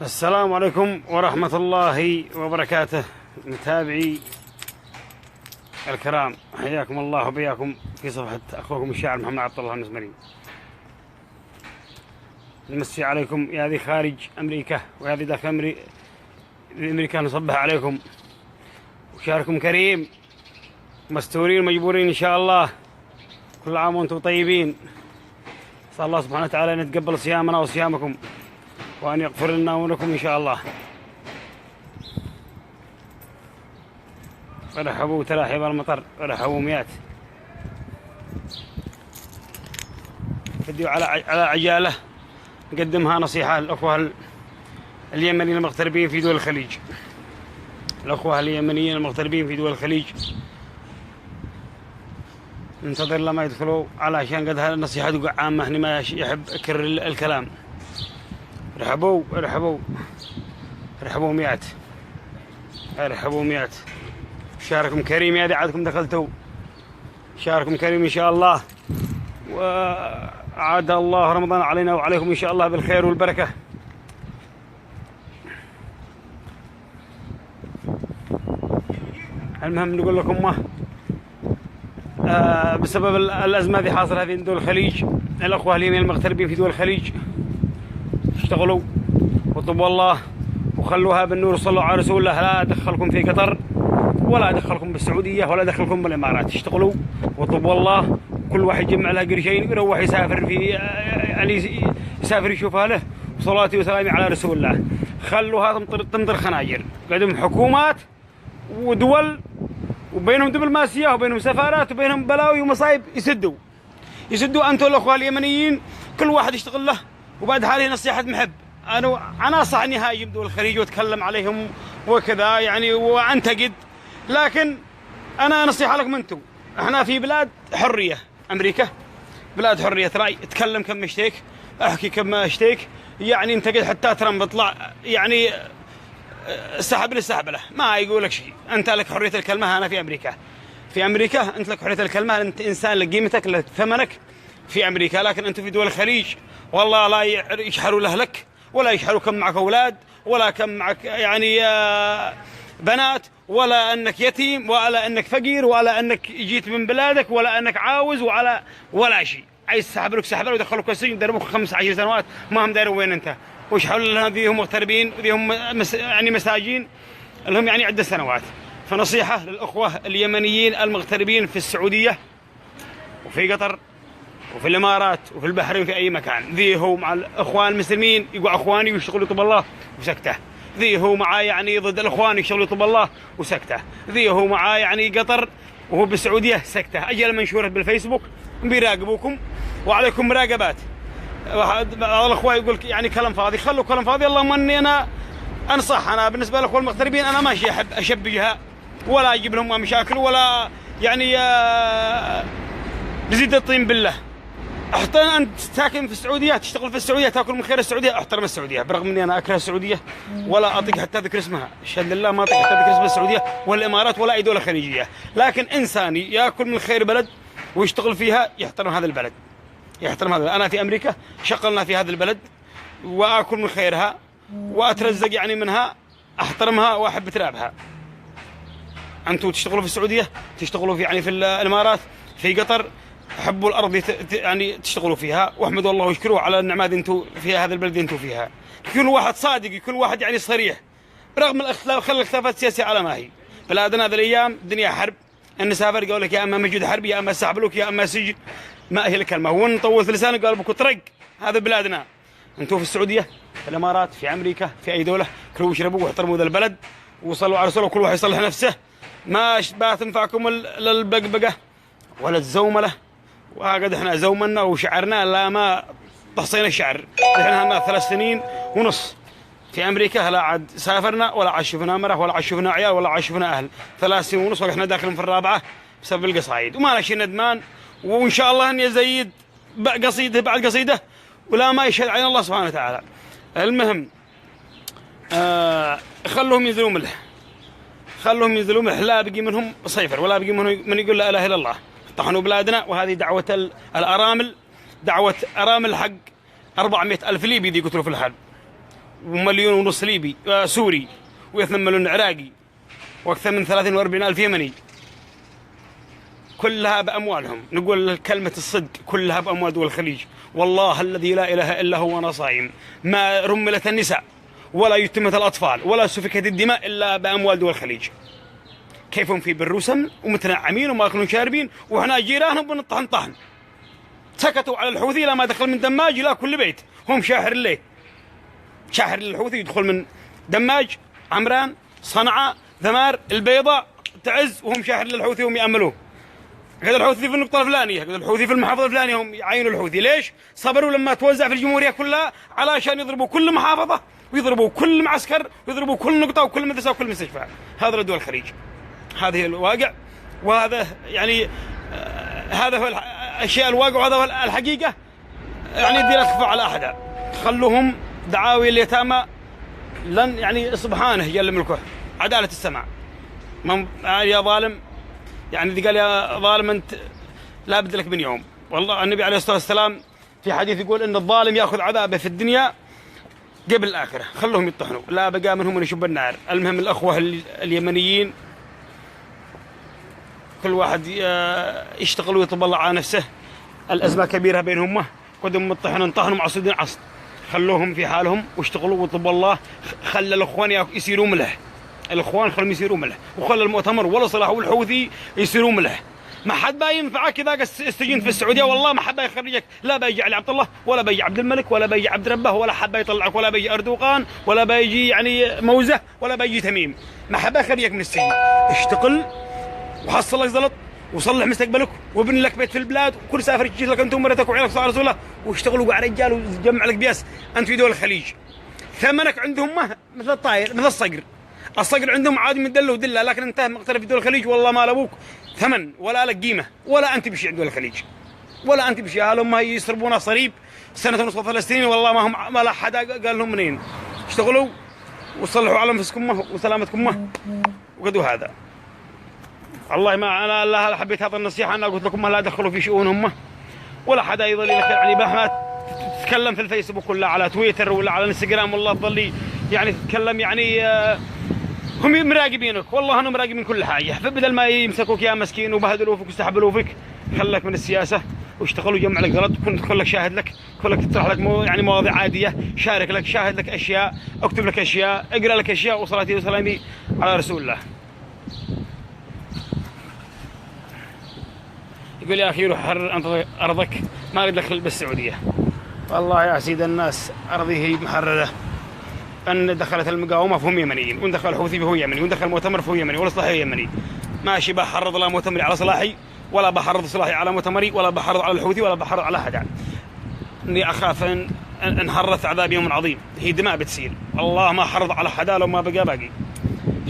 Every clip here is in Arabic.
السلام عليكم ورحمة الله وبركاته. متابعي الكرام، حياكم الله وبياكم في صفحة أخوكم الشاعر محمد عبد الله المزمري. نمسي عليكم يا ذي خارج أمريكا ويا ذي داخل أمريكا، نصبح عليكم وشهركم كريم، مستورين مجبورين إن شاء الله. كل عام وأنتم طيبين. أسأل الله سبحانه وتعالى أن يتقبل صيامنا وصيامكم وأن يغفر لنا ولكم إن شاء الله. ورحبوا تراحيب المطر، ورحبوا مئات. فيديو على عجالة نقدمها نصيحة للأخوة اليمنيين المغتربين في دول الخليج. الأخوة اليمنيين المغتربين في دول الخليج ننتظر لما يدخلوا، علشان قد هذه النصيحة تقع عامة، هني ما يحب أكرر الكلام. رحبوا رحبوا رحبوا مئات، رحبوا مئات. شاركم كريم يا عادكم دخلتوا، شاركم كريم إن شاء الله، وعاد الله رمضان علينا وعليكم إن شاء الله بالخير والبركة. المهم نقول لكم ما بسبب الأزمة اللي حاصلة في دول الخليج، الأخوة اليمين المغتربين في دول الخليج اشتغلوا وطبوا الله وخلوها بالنور، صلوا على رسول الله. لا أدخلكم في قطر ولا أدخلكم بالسعودية ولا أدخلكم بالإمارات. اشتغلوا وطبوا الله، كل واحد يجمع له قرشين ويروح يسافر في يعني يسافر يشوف أهله. وصلاتي وسلامي على رسول الله. خلوها تمطر خناجر، قدم حكومات ودول وبينهم دبلوماسية وبينهم سفارات وبينهم بلاوي ومصايب. يسدوا أنتم الأخوة اليمنيين، كل واحد يشتغل له. وبعد هذه نصيحة محب، أنا صح إني هاجم دول الخليج وأتكلم عليهم وكذا يعني وأنتقد، لكن أنا نصيحة لكم أنتم. إحنا في بلاد حرية، أمريكا بلاد حرية رأي، اتكلم كم اشتيك، احكي كم اشتيك. يعني انتقد حتى ترامب يطلع يعني سحب له ما يقول لك شيء. أنت لك حرية الكلمة. أنا في أمريكا أنت لك حرية الكلمة، أنت إنسان لك قيمتك لك ثمنك في أمريكا. لكن أنتم في دول الخليج والله لا يشحروا لأهلك، ولا يشحروا كم معك أولاد، ولا كم معك يعني بنات، ولا أنك يتيم، ولا أنك فقير، ولا أنك جيت من بلادك، ولا أنك عاوز، ولا شيء. عايز سحب لك سحب ويدخلوك السجن، يدربوك 15 سنوات ما هم داروا وين أنت. وش حول لنا ذيهم مغتربين وذيهم يعني مساجين لهم يعني عدة سنوات. فنصيحة للأخوة اليمنيين المغتربين في السعودية وفي قطر وفي الإمارات وفي البحرين في أي مكان، ذي هو مع الأخوان المسلمين يقع أخواني ويشتغلوا طب الله وسكته. ذي هو معاه يعني ضد الأخوان يشتغلوا طب الله وسكته. ذي هو معاه يعني قطر وهو بالسعودية سكته. أجل منشورة بالفيسبوك بيراقبوكم وعليكم مراقبات. بعض الأخوة يقول يعني كلام فاضي، خلوا كلام فاضي. اللهم أني أنا أنصح، أنا بالنسبة للأخوة المغتربين أنا ماشي أحب أشبهها ولا أجيب لهم مشاكل ولا يعني نزيد الطين بالله. أنت ساكن في السعودية، تشتغل في السعودية، تأكل من خير السعودية، أحترم السعودية برغم أني أنا أكره السعودية ولا أطيق حتى ذكر اسمها. أشهد لله ما أطيق حتى ذكر اسم السعودية والإمارات ولا أي دولة خليجية. لكن إنساني يأكل من خير بلد ويشتغل فيها يحترم هذا البلد، يحترم هذا. أنا في أمريكا شغلنا في هذا البلد وأكل من خيرها وأترزق يعني منها، أحترمها وأحب ترابها. أنتوا تشتغلوا في السعودية، تشتغلوا في يعني في الإمارات، في قطر، حبوا الأرض يعني تشتغلوا فيها، واحمدوا الله واشكروه على النعمات أنتوا فيها، هذا البلد أنتوا فيها. يكون واحد صادق، يكون واحد يعني صريح برغم الاختلاف. خلي الاختلافات السياسية على ما هي. بلادنا هذه الأيام الدنيا حرب، النسافر قالوا لك يا أما مجهود حرب يا أما سحبلوك يا أما سجن. ما هي الكلمة، ونطول في لسانك قال بكو طرق. هذا بلادنا. أنتوا في السعودية، في الإمارات، في أمريكا، في أي دولة، كلوا واشربوا واحترموا ذا البلد وصلوا على رسوله. كل واحد يصلح نفسه، ما تنفعكم البقبقة ولا الزوملة. وقد احنا زومنا وشعرنا لا ما طحصينا الشعر. احنا لنا 3 سنين ونص في أمريكا، لا عاد سافرنا ولا عاد شفنا مرة ولا عاد شفنا عيال ولا عاد شفنا أهل. 3 سنين ونص واحنا داخلين في الرابعة بسبب القصايد، وما لنا شيء ندمان. وإن شاء الله أن يزيد قصيدة بعد قصيدة ولا ما يشهد عين الله سبحانه وتعالى. المهم خلوهم ينزلوا ملح، خلوهم ينزلوا ملح. لا بقي منهم صيفر ولا بقي منهم من يقول لا إله إلا الله. طحنوا بلادنا، وهذه دعوة الأرامل، دعوة أرامل حق 400,000 ليبي دي قتلوا في الحرب. ومليون ونص ليبي سوري، و2 مليون عراقي، واكثر من 30 و40 الف يمني، كلها باموالهم. نقول كلمه الصدق، كلها باموال دول الخليج. والله الذي لا اله الا هو وانا صايم، ما رملت النساء ولا يتمت الاطفال ولا سفكت الدماء الا باموال دول الخليج. كيف هم في بالروسم ومتنعمين وماكلون شاربين، واحنا جيرانهم بنطحن طحن. سكتوا على الحوثي لا ما دخل من دماج الى كل بيت، هم شاحر الليل، شاحر الحوثي يدخل من دماج، عمران، صنعاء، ذمار، البيضاء، تعز، وهم شاحر للحوثي وهم يأملوه. قد الحوثي في النقطة الفلانية، قد الحوثي في المحافظة الفلانية، هم يعينوا الحوثي. ليش؟ صبروا لما توزع في الجمهورية كلها علشان يضربوا كل محافظة ويضربوا كل معسكر ويضربوا كل نقطة وكل مدرسة وكل مستشفى. هذا دول الخليج، هذه الواقع، وهذا يعني هذا هو الأشياء الواقع، وهذا هو الحقيقة. يعني دي لا تخفى على أحد، خلوهم دعاوي اليتامى لن يعني سبحانه جل ملكه عدالة السماء. يا ظالم، يعني إذا قال يا ظالم أنت لا بد لك من يوم. والله النبي عليه الصلاة والسلام في حديث يقول إن الظالم يأخذ عذابه في الدنيا قبل الآخرة. خلوهم يطحنوا، لا بقى منهم من يشب النار. المهم الأخوة اليمنيين كل واحد يشتغل ويطب الله على نفسه. الأزمة كبيرة بينهم، قدم مطحن طحنوا معصودين عصد. خلوهم في حالهم واشتغلوا وطب الله. خلى الأخوان يسيروا ملح، الأخوان خلهم يسيروا ملح، وخلى المؤتمر ولا صلاح والحوثي يسيروا ملح. ما حد بقى ينفعك إذا استجنت في السعودية، والله ما حد بقى يخرجك، لا بيجي علي عبد الله ولا بيجي عبد الملك ولا بيجي عبد ربه ولا حد يطلعك، ولا بيجي أردوغان ولا بيجي يعني موزة ولا بيجي تميم. ما حد يخرجك من السجن. اشتغل وحصل لك زلط وصلح مستقبلك وابن لك بيت في البلاد، وكل سافر تجي لك انت ومرتك وعيالك صار رسوله، واشتغلوا على رجال وجمع لك بياس. انت في دول الخليج ثمنك عندهم مثل الطاير، مثل الصقر. الصقر عندهم عادي من دله ودله، لكن انت مقترف في دول الخليج والله ما لابوك ثمن ولا لك قيمه، ولا انت بشيء عند دول الخليج، ولا انت بشيء. هالهم يسربونا صريب سنه ونص 3 سنين، والله ما هم ما لا حدا قال لهم منين. اشتغلوا وصلحوا على انفسكم وسلامتكم وقدوا هذا. والله ما انا لا حبيت هذا النصيحه، انا قلت لكم لا دخلوا في شؤونهم، ولا حدا يظل لك يعني مهما تتكلم في الفيسبوك ولا على تويتر ولا على الانستغرام، والله تظل يعني تتكلم يعني هم مراقبينك، والله انهم مراقبين كل حاجه. فبدل ما يمسكوك يا مسكين وبهدلوا فيك واستحبلوا فيك، خلك من السياسه واشتغلوا جمع لك غلط، كن لك شاهد لك، كن لك تطرح لك يعني مواضيع عاديه، شارك لك، شاهد لك اشياء، اكتب لك اشياء، اقرا لك اشياء، وصلاتي وسلامي على رسول الله. يقول يا اخي روح حرر انت ارضك، ما قد دخل بالسعوديه. والله يا سيد الناس ارضي هي محرره. ان دخلت المقاومه فهم يمنيين، وان دخل الحوثي فهو يمني، وان دخل المؤتمر فهو يمني، والاصلاحي يمني. ماشي بحرض لا مؤتمري على صلاحي، ولا بحرض صلاحي على مؤتمري، ولا بحرض على الحوثي، ولا بحرض على احد. اني اخاف ان حرضت عذاب يوم عظيم، هي دماء بتسيل. الله ما حرض على حدا لو ما بقى باقي.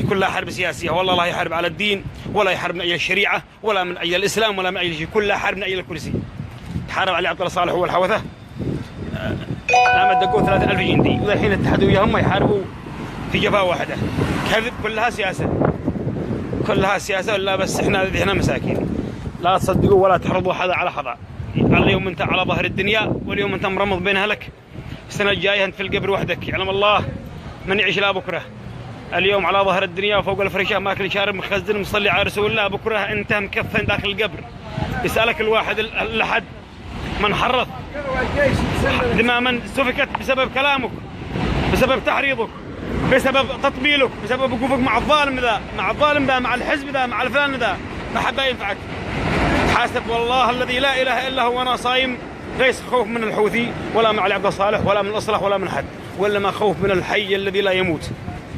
كلها حرب سياسيه، والله لا يحارب على الدين، ولا يحارب من اجل الشريعه، ولا من اجل الاسلام، ولا من اجل شيء. كلها حرب من اجل الكرسي. تحارب علي عبد الله صالح هو الحوثه، لما دقوا 3000 جندي، والحين اتحدوا وياهم يحاربوا في جبهه واحده. كذب، كلها سياسه، كلها سياسه. ولا بس احنا مساكين. لا تصدقوا ولا تحرضوا حدا على حدا. اليوم انت على ظهر الدنيا، واليوم انت مرمض بين اهلك. السنه الجايه انت في القبر وحدك، يعلم الله من يعيش لا بكره. اليوم على ظهر الدنيا وفوق الفرشة ماكل شارب مخزن مصلي على رسول الله، بكره انت مكفن داخل القبر. يسألك الواحد الأحد من حرض دماء من سفكت بسبب كلامك، بسبب تحريضك، بسبب تطبيلك، بسبب وقوفك مع الظالم ذا، مع الظالم ذا، مع الحزب ذا، مع الفلان ذا. ما حد ينفعك. حاسب والله الذي لا اله الا هو وانا صايم. ليس خوف من الحوثي ولا من علي عبد الصالح ولا من الاصلاح ولا من حد، ولا ما خوف من الحي الذي لا يموت.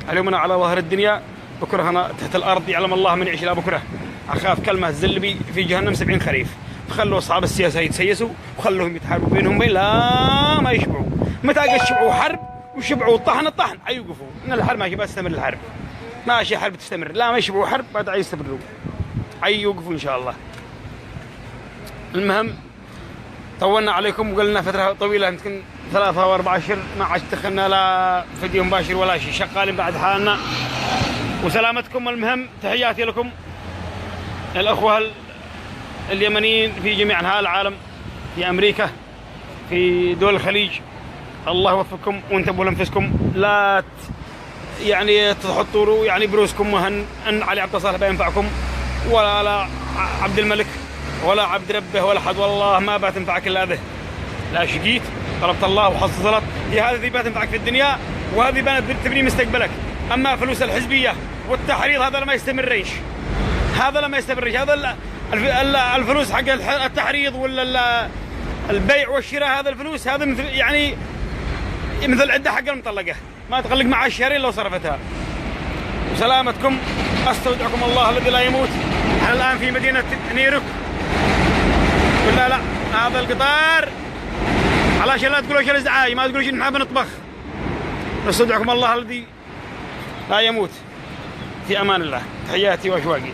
اليوم انا على ظهر الدنيا، بكره انا تحت الارض، يعلم الله من يعيش لا بكره. اخاف كلمه تزلبي في جهنم 70 خريف. خلوا اصحاب السياسه يتسيسوا، وخلوهم يتحاربوا بينهم، لا ما يشبعوا. متى قد شبعوا حرب وشبعوا الطحن حيوقفوا. ان الحرب ماشي بتستمر، الحرب ماشي، حرب تستمر، لا ما يشبعوا حرب بعد يستمروا، حيوقفوا ان شاء الله. المهم طولنا عليكم وقلنا فتره طويله، يمكن 3 و4 أشهر ما عاد دخلنا لا فيديو مباشر ولا شيء، شغالين بعد حالنا وسلامتكم. المهم تحياتي لكم الأخوة اليمنيين في جميع أنحاء العالم، في أمريكا، في دول الخليج، الله يوفقكم وانتبهوا لانفسكم، لا يعني تحطوا يعني بروسكم وهن ان علي عبد الصالح بينفعكم، ولا لا عبد الملك ولا عبد ربه ولا حد، والله ما بتنفعك الا به. لا شقيت طلبت الله وحصلت، هي هذه بتنفعك في الدنيا وهذه تبني مستقبلك. اما فلوس الحزبيه والتحريض هذا لما يستمرش، هذا لما يستمرش، هذا الفلوس حق التحريض ولا البيع والشراء، هذا الفلوس هذا مثل يعني مثل عده حق المطلقه، ما تغلق معها الشهرين لو صرفتها. وسلامتكم، استودعكم الله الذي لا يموت. احنا الان في مدينه نيروك، ولا لا هذا القطار علشان لا تقولوا ايش الازعاج، ما تقولوا احنا بنطبخ. نستودعكم الله الذي لا يموت، في امان الله. تحياتي واشواقي.